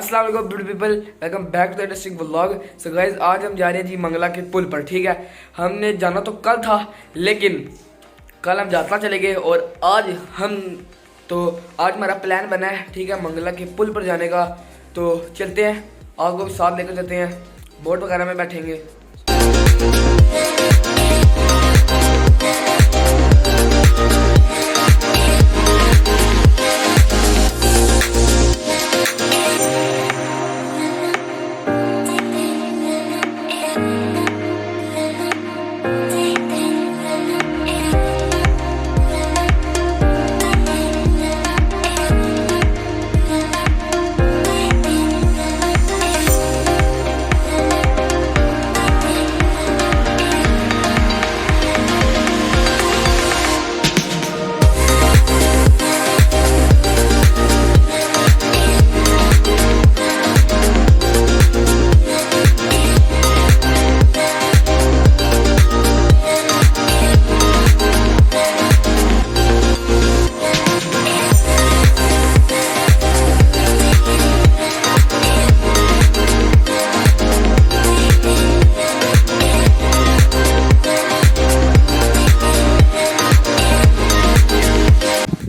अस्सलाम वालेकुम beauty people, welcome back to interesting vlog. So guys, आज हम जा रहे हैं जी मंगला के पुल पर। ठीक है, हमने जाना तो कल था, लेकिन कल हम यात्रा चले गए और आज हमारा प्लान बना है, ठीक है, मंगला के पुल पर जाने का। तो चलते हैं, आपको भी साथ लेकर चलते हैं, बोट वगैरह में बैठेंगे।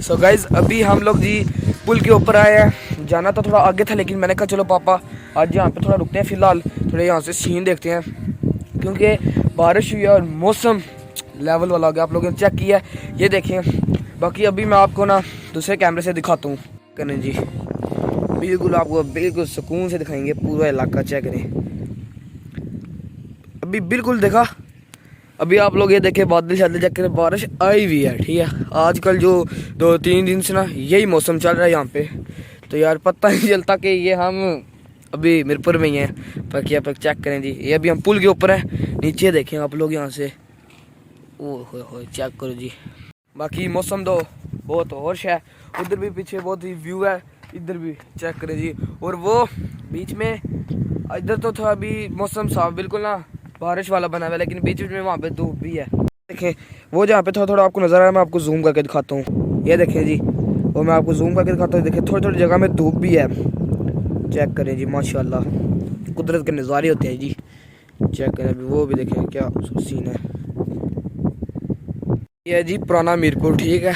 सो गाइज, अभी हम लोग जी पुल के ऊपर आए हैं। जाना तो थोड़ा आगे था, लेकिन मैंने कहा चलो पापा आज यहाँ पे थोड़ा रुकते हैं, फ़िलहाल थोड़े यहाँ से सीन देखते हैं, क्योंकि बारिश हुई है और मौसम लेवल वाला हो गया। आप लोगों ने चेक किया है, ये देखें। बाकी अभी मैं आपको ना दूसरे कैमरे से दिखाता हूँ। करें जी, बिल्कुल आपको बिल्कुल सुकून से दिखाएंगे पूरा इलाका। चेक करें, अभी बिल्कुल देखा। अभी आप लोग ये देखें, बादल शादल चेक करें, बारिश आई हुई है। ठीक है, आजकल जो 2-3 दिन से ना यही मौसम चल रहा है यहाँ पे। तो यार पता नहीं चलता कि ये हम अभी मिरपुर में ही हैं। बाकी आप लोग चेक करें जी, ये अभी हम पुल के ऊपर हैं। नीचे देखें आप लोग यहाँ से, ओह हो चेक करो जी। बाकी मौसम तो बहुत होश है, उधर भी पीछे बहुत ही व्यू है, इधर भी चेक करें जी। और वो बीच में इधर तो था अभी मौसम साफ बिल्कुल ना बारिश वाला बना हुआ है, लेकिन बीच में वहाँ पे धूप भी है। देखें वो जहाँ पे थोड़ा थोड़ा आपको नज़र आ रहा है, मैं आपको जूम करके दिखाता हूँ। ये देखें जी, वो मैं आपको जूम करके दिखाता हूँ। देखें थोड़ी थोड़ी जगह में धूप भी है। चेक करें जी, माशाल्लाह कुदरत के नज़ारे होते हैं जी। चेक करें, अभी वो भी देखें क्या सीन है। ये है जी पुराना मीरपुर। ठीक है,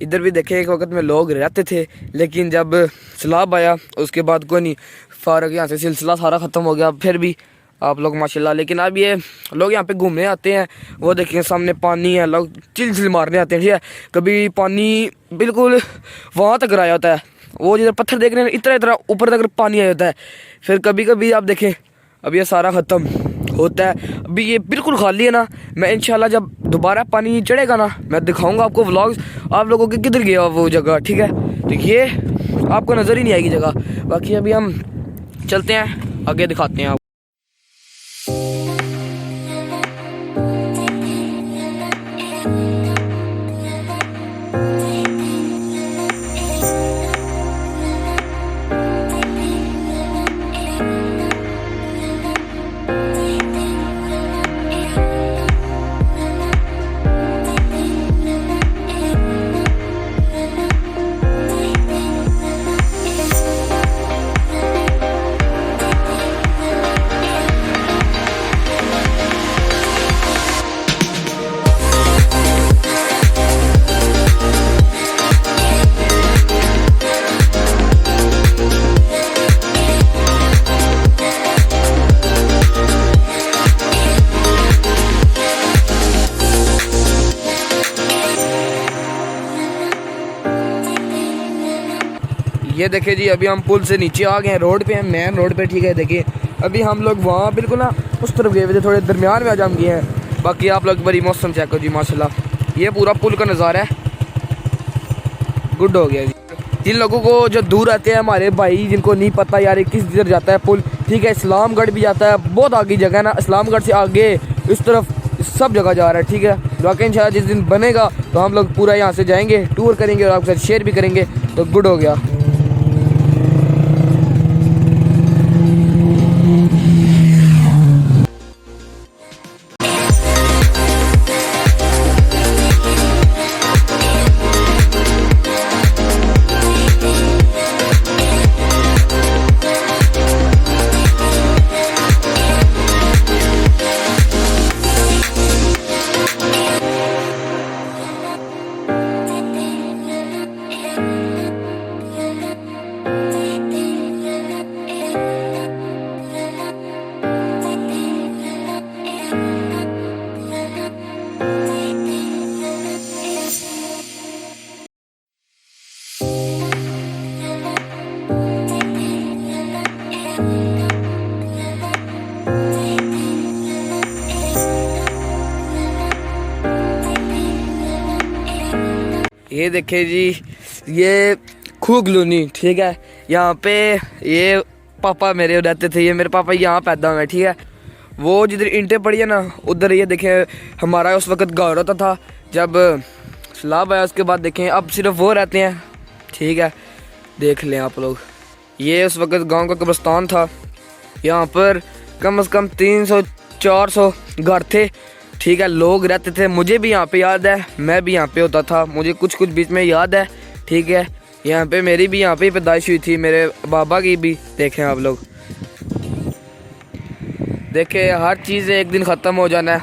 इधर भी देखें एक वक्त में लोग रहते थे, लेकिन जब सैलाब आया उसके बाद कोई नहीं, फारग यहाँ से सिलसिला सारा ख़त्म हो गया। फिर भी आप लोग माशाल्लाह, लेकिन अब ये लोग यहाँ पे घूमने आते हैं। वो देखिए सामने पानी है, लोग चिल मारने आते हैं। ठीक है, कभी पानी बिल्कुल वहाँ तक आया होता है, वो जिधर पत्थर देख रहे हैं इतना इतना ऊपर तक पानी आया होता है। फिर कभी कभी आप देखें, अब ये सारा ख़त्म होता है। अभी ये बिल्कुल खाली है ना। मैं इंशाल्लाह जब दोबारा पानी चढ़ेगा ना, मैं दिखाऊँगा आपको व्लॉग्स, आप लोगों के किधर गया वो जगह। ठीक है, देखिए आपको नज़र ही नहीं आएगी जगह। बाकी अभी हम चलते हैं, आगे दिखाते हैं आप। ये देखिए जी, अभी हम पुल से नीचे आ गए हैं, रोड पे हैं, मेन रोड पे। ठीक है, देखिए अभी हम लोग वहाँ बिल्कुल ना उस तरफ गए हुए थे, थोड़े दरमियान में आज हम गए हैं। बाकी आप लोग बड़ी मौसम चेक करो जी, माशाल्लाह ये पूरा पुल का नज़ारा है, गुड हो गया जी। जिन लोगों को जो दूर आते हैं हमारे भाई, जिनको नहीं पता यार ये किस तरफ जाता है पुल, ठीक है, इस्लामगढ़ भी जाता है, बहुत आगे जगह है ना, इस्लामगढ़ से आगे इस तरफ सब जगह जा रहा है। ठीक है, बाकी इंशाल्लाह जिस दिन बनेगा तो हम लोग पूरा यहाँ से जाएंगे, टूर करेंगे और आपके साथ शेयर भी करेंगे, तो गुड हो गया। ये देखे जी, ये खूब कॉलोनी, ठीक है। यहाँ पे ये पापा मेरे रहते थे, ये मेरे पापा यहाँ पैदा हुए, ठीक है। वो जिधर ईंटें पड़ी है ना, उधर ये देखें हमारा उस वक्त गाँव रहता था। जब सैलाब आया उसके बाद देखें अब सिर्फ वो रहते हैं, ठीक है। देख लें आप लोग, ये उस वक्त गांव का कब्रिस्तान था। यहाँ पर कम से कम 300-400 घर थे, ठीक है, लोग रहते थे। मुझे भी यहाँ पे याद है, मैं भी यहाँ पे होता था, मुझे कुछ कुछ बीच में याद है, ठीक है। यहाँ पे मेरी भी यहाँ पे पैदाइश हुई थी, मेरे बाबा की भी। देखें आप लोग, देखें हर चीज़ एक दिन ख़त्म हो जाना है,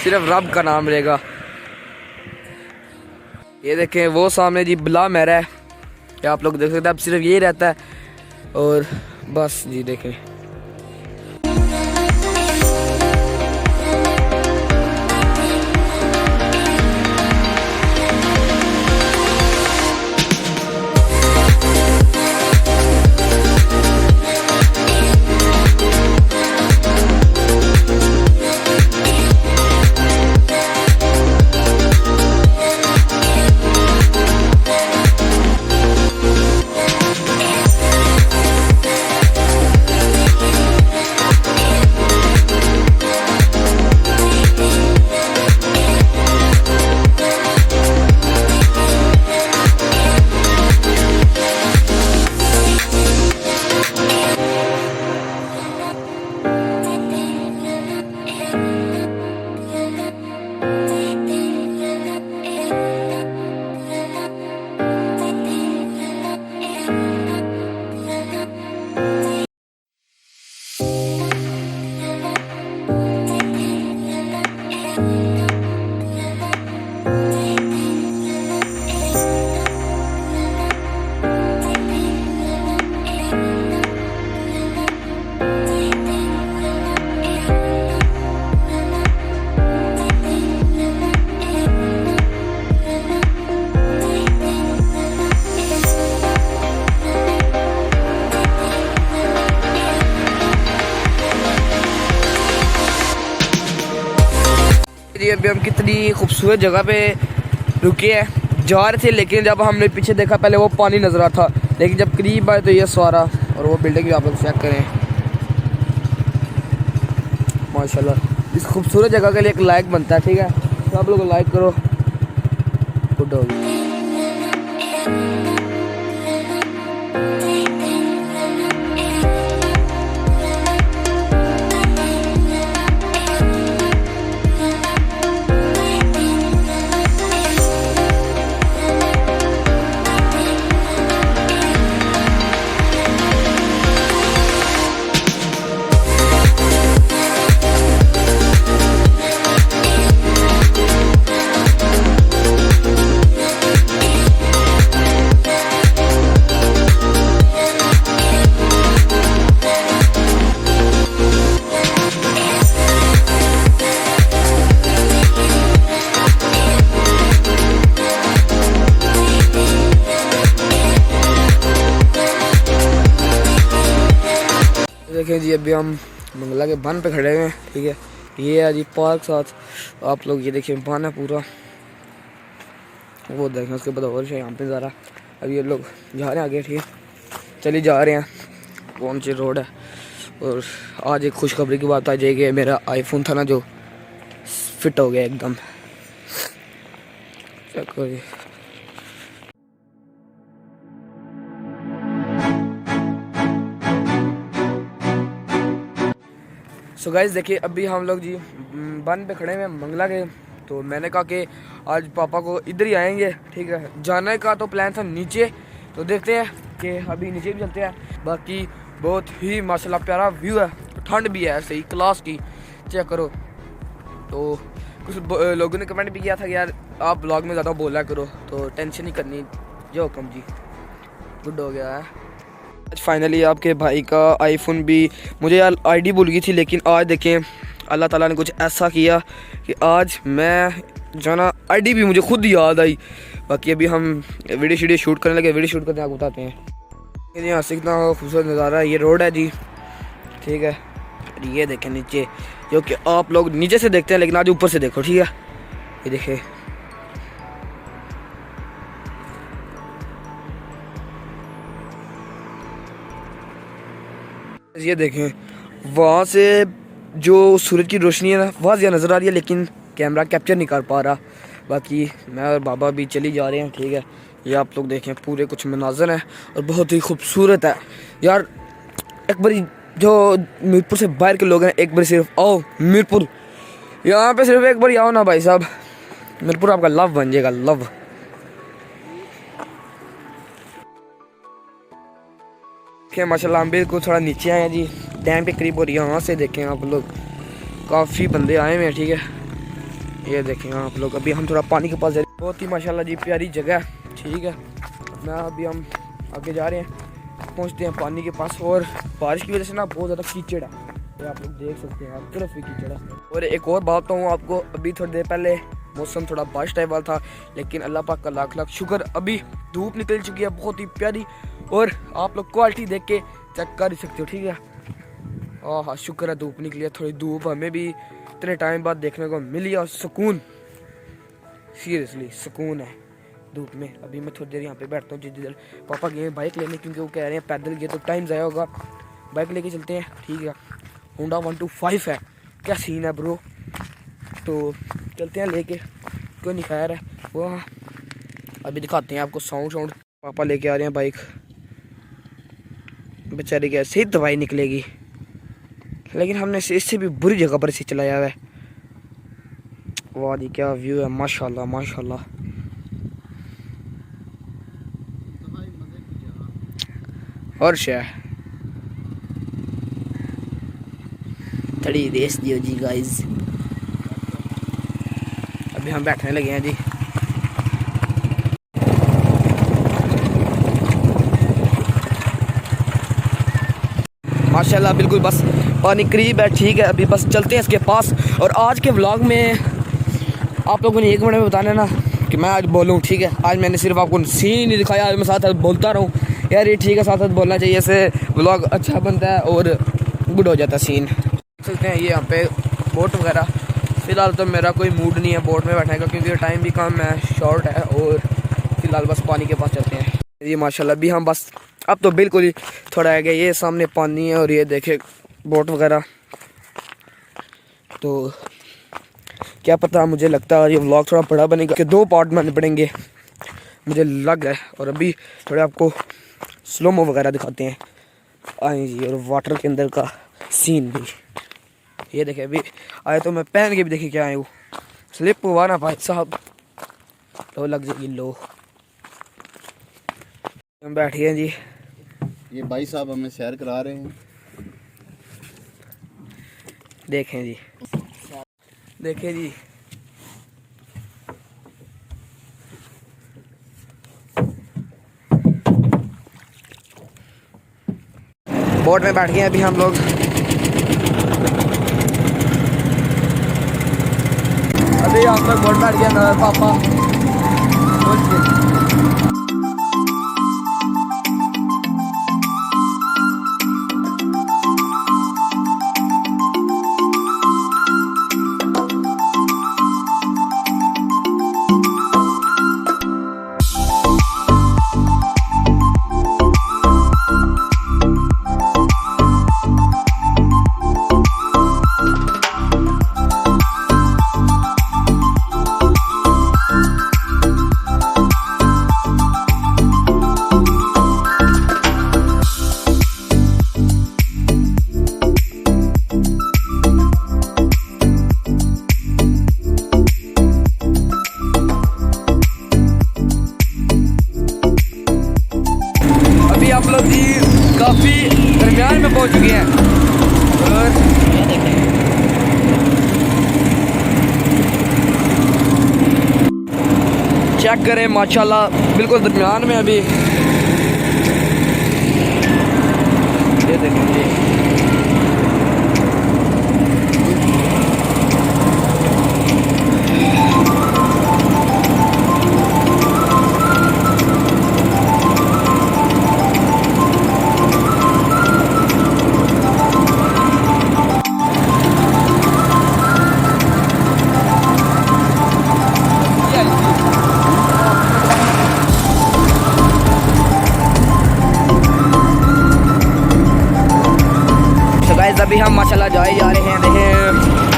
सिर्फ रब का नाम रहेगा। ये देखें वो सामने जी बिला मेरा है, ये आप लोग देख सकते हैं। अब सिर्फ यही रहता है और बस जी। देखें जी, अभी हम कितनी खूबसूरत जगह पे रुके हैं, जा रहे थे। लेकिन जब हमने पीछे देखा, पहले वो पानी नजर आ था, लेकिन जब करीब आए तो ये सारा और वो बिल्डिंग भी आप लोग चेक करें। माशाल्लाह, इस खूबसूरत जगह के लिए एक लाइक बनता है, ठीक है। तो आप लोग लाइक करो, गुड होगी। देखें जी, अभी हम मंगला के बन पे खड़े हुए हैं, ठीक है। ये है जी पार्क साथ, आप लोग ये देखिए बन है पूरा, वो देखें। उसके बाद और यहाँ पे ज़रा अभी ये लोग जा रहे हैं आगे, ठीक है। चलिए जा रहे हैं, कौन सी रोड है। और आज एक खुशखबरी की बात आ जाएगी, मेरा आईफोन था ना जो फिट हो गया एकदम, चेक करिए। सो गाइस देखिए, अभी हम लोग जी बन पे खड़े हैं मंगला के। तो मैंने कहा कि आज पापा को इधर ही आएंगे, ठीक है। जाने का तो प्लान था नीचे, तो देखते हैं कि अभी नीचे भी चलते हैं। बाकी बहुत ही माशाल्लाह प्यारा व्यू है, ठंड भी है सही क्लास की, चेक करो। तो कुछ लोगों ने कमेंट भी किया था कि यार आप ब्लॉग में ज़्यादा बोला करो, तो टेंशन नहीं करनी, जो हुक्म जी। गुड हो गया है। आज फाइनली आपके भाई का आईफोन भी, मुझे यार आईडी भूल गई थी, लेकिन आज देखें अल्लाह ताला ने कुछ ऐसा किया कि आज मैं जो ना आईडी भी मुझे खुद याद आई। बाकी अभी हम वीडियो शूट करने लगे, वीडियो शूट करते हैं, आपको बताते हैं। यहाँ से कितना खूबसूरत नज़ारा है, ये रोड है जी, ठीक है। ये देखें नीचे, जो कि आप लोग नीचे से देखते हैं, लेकिन आज ऊपर से देखो, ठीक है। ये देखें ये देखें, वहाँ से जो सूरज की रोशनी है ना वहाँ ज़्यादा नज़र आ रही है, लेकिन कैमरा कैप्चर नहीं कर पा रहा। बाकी मैं और बाबा भी चली जा रहे हैं, ठीक है। ये आप लोग देखें, पूरे कुछ मनाजर हैं और बहुत ही खूबसूरत है यार। एक बारी जो मीरपुर से बाहर के लोग हैं, एक बार सिर्फ आओ मीरपुर, यहाँ पे सिर्फ एक बार आओ ना भाई साहब, मीरपुर आपका लव बन जाएगा, लव। माशाल्लाह हम बिल्कुल थोड़ा नीचे आए हैं जी, डैम के करीब, और यहाँ से देखें आप लोग काफ़ी बंदे आए हुए हैं, ठीक है। ये देखें आप लोग, अभी हम थोड़ा पानी के पास जा रहे हैं। बहुत ही माशाल्लाह जी प्यारी जगह है, ठीक है। मैं अभी हम आगे जा रहे हैं, पहुँचते हैं पानी के पास। और बारिश की वजह से ना बहुत ज़्यादा कीचड़ है, ये आप लोग देख सकते हैं, हर तरफ ही कीचड़ है। और एक और बात बताऊँ आपको, अभी थोड़ी देर पहले मौसम थोड़ा बारिश टाइप वाला था, लेकिन अल्लाह पाक का लाख लाख शुक्र, अभी धूप निकल चुकी है बहुत ही प्यारी। और आप लोग क्वालिटी देख के चेक कर ही सकते हो, ठीक है। हाँ, शुक्र है धूप निकली है, थोड़ी धूप हमें भी इतने टाइम बाद देखने को मिली, और सुकून, सीरियसली सुकून है धूप में। अभी मैं थोड़ी देर यहाँ पे बैठता हूँ, जितनी देर पापा गए बाइक लेने, क्योंकि वो कह रहे हैं पैदल गए तो टाइम ज़ाया होगा, बाइक लेके चलते हैं, ठीक है। होंडा 125 है, क्या सीन है ब्रो, तो चलते हैं लेके, क्यों नहीं खैर है वो। हाँ, अभी दिखाते हैं आपको साउंड। पापा लेके आ रहे हैं बाइक, बेचारे की ऐसे ही दवाई निकलेगी, लेकिन हमने इससे भी बुरी जगह पर इसे चलाया हुआ है। वाह जी क्या व्यू है, माशाल्लाह माशाल्लाह। और शाह थोड़ी रेस दियो जी गाइस। अभी हम बैठने लगे हैं जी। माशाल्लाह बिल्कुल बस पानी करीब है, ठीक है। अभी बस चलते हैं इसके पास। और आज के व्लॉग में आप लोगों ने 1 मिनट में बताना ना कि मैं आज बोलूँ, ठीक है। आज मैंने सिर्फ आपको सीन ही दिखाया, आज मैं साथ साथ बोलता रहूँ यार, ये ठीक है, साथ साथ बोलना चाहिए, इससे व्लॉग अच्छा बनता है और गुड हो जाता है सीन। चलते हैं ये यहाँ पे बोट वगैरह। फ़िलहाल तो मेरा कोई मूड नहीं है बोट में बैठने का, क्योंकि टाइम भी कम है, शॉर्ट है, और फ़िलहाल बस पानी के पास चलते हैं। ये माशाल्लाह अभी हम बस, अब तो बिल्कुल ही थोड़ा है गया, ये सामने पानी है और ये देखे बोट वगैरह। तो क्या पता, मुझे लगता है ये व्लॉग थोड़ा बड़ा बनेगा कि 2 पार्ट में पड़ेंगे, मुझे लग है। और अभी थोड़े आपको स्लोमो वगैरह दिखाते हैं आए जी, और वाटर के अंदर का सीन भी। ये देखे अभी आए तो मैं पहन के भी देखे क्या आए, वो स्लिप हुआ ना भाई साहब, तो लग जाएगी लो। हम बैठे हैं जी, ये भाई साहब हमें सैर करा रहे हैं, देखें जी, देखें जी। बोट में बैठ गए अभी हम लोग। अभी हम लोग बोट बैठ गए, पापा आप लोग जी काफ़ी दरमियान में पहुंच चुके हैं। और चेक करें माशाल्लाह बिल्कुल दरमियान में अभी, ये देखें जी। माशाल्लाह जाए जा रहे हैं देखें।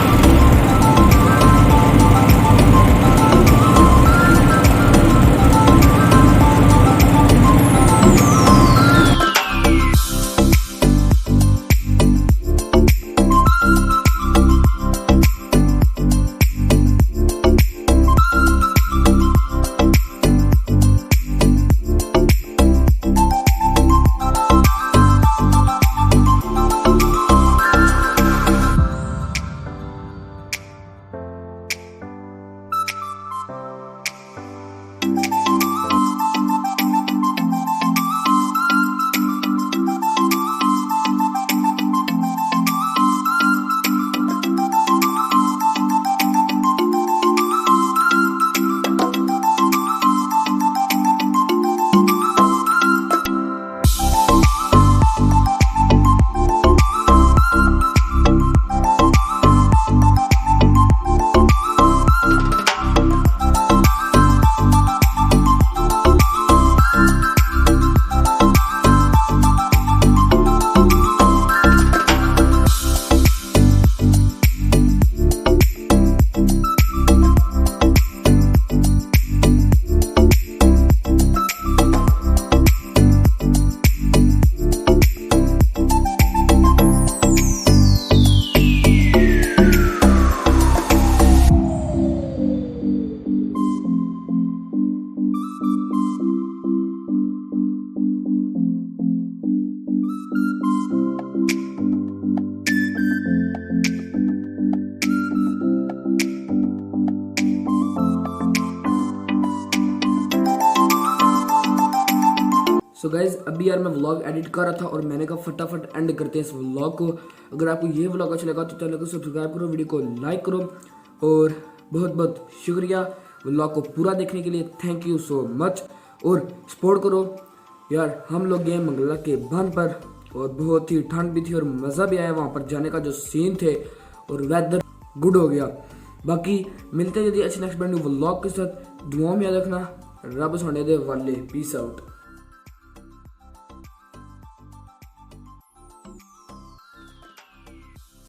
सो गाइज अभी यार मैं व्लॉग एडिट कर रहा था और मैंने कहा फटाफट एंड करते हैं इस व्लॉग को। अगर आपको ये व्लॉग अच्छा लगा तो चैनल को सब्सक्राइब करो, वीडियो को लाइक करो और बहुत बहुत शुक्रिया व्लॉग को पूरा देखने के लिए। थैंक यू सो मच और सपोर्ट करो यार। हम लोग गए मंगला के बांध पर और बहुत ही ठंड भी थी और मज़ा भी आया वहाँ पर जाने का, जो सीन थे और वेदर गुड हो गया। बाकी मिलते हैं यदि अच्छे नेक्स्ट ब्रांड न्यू व्लॉग के साथ। दुआ में याद रखना, रब सोने दे वाले। Peace out.